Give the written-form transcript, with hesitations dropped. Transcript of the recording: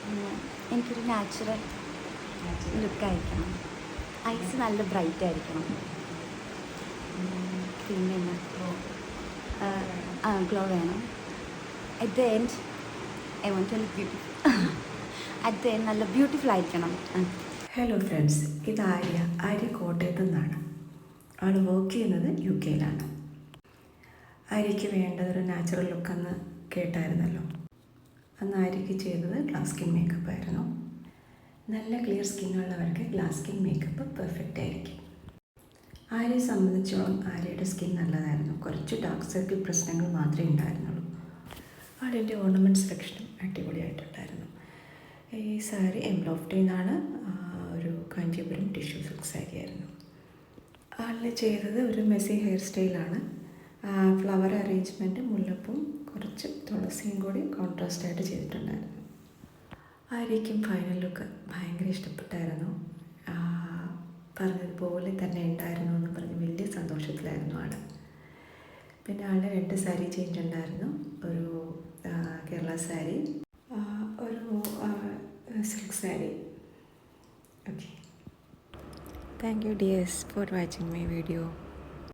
പിന്നെ എനിക്കൊരു നാച്ചുറൽ ലുക്കായിരിക്കണം. ഐസ് നല്ല ബ്രൈറ്റ് ആയിരിക്കണം. പിന്നെ ഗ്ലോ വേണം. At the end I want to look beautiful. At the end നല്ല ബ്യൂട്ടിഫുൾ ആയിരിക്കണം. ഹലോ ഫ്രണ്ട്സ്, ഇത് ആര്യ കോട്ടയത്തു നിന്നാണ്. ആൾ വർക്ക് ചെയ്യുന്നത് UK-യിലാണ്. ആര്യയ്ക്ക് വേണ്ടതൊരു നാച്ചുറൽ ലുക്കെന്ന് കേട്ടായിരുന്നല്ലോ. അന്ന് ആര്യയ്ക്ക് ചെയ്തത് ഗ്ലാസ് സ്കിൻ മേക്കപ്പ് ആയിരുന്നു. നല്ല ക്ലിയർ സ്കിന്നുള്ളവർക്ക് ഗ്ലാസ് സ്കിൻ മേക്കപ്പ് പെർഫെക്റ്റ് ആയിരിക്കും. ആര്യയെ സംബന്ധിച്ചോളം ആര്യയുടെ സ്കിൻ നല്ലതായിരുന്നു. കുറച്ച് ഡാർക്ക് സർക്കിൾ പ്രശ്നങ്ങൾ മാത്രമേ ഉണ്ടായിരുന്നുള്ളൂ. ആളിൻ്റെ ഓർണമെൻറ്റ് സെലക്ഷനും അടിപൊളിയായിട്ടുണ്ടായിരുന്നു. ഈ സാരി എംലോഫ്റ്റിൽ നിന്നാണ്. ഒരു കാഞ്ചീപുരം ടിഷ്യൂ സിൽക്ക് സാരി ആയിരുന്നു. ആളിന് ചെയ്തത് ഒരു മെസ്സി ഹെയർ സ്റ്റൈലാണ്. ഫ്ലവർ അറേഞ്ച്മെൻറ്റ് മുല്ലപ്പും കുറച്ച് തുളസിയും കൂടി കോൺട്രാസ്റ്റായിട്ട് ചെയ്തിട്ടുണ്ടായിരുന്നു. ആര്യയ്ക്കും ഫൈനൽ ലുക്ക് ഭയങ്കര ഇഷ്ടപ്പെട്ടായിരുന്നു. പറഞ്ഞതുപോലെ തന്നെ ഉണ്ടായിരുന്നു എന്ന് പറഞ്ഞ് വലിയ സന്തോഷത്തിലായിരുന്നു ആൾ. പിന്നെ ആളുടെ 2 സാരി ചേഞ്ച് ഉണ്ടായിരുന്നു. ഒരു കേരള സാരി, ഒരു silk sari. Okay, thank you dears for watching my video.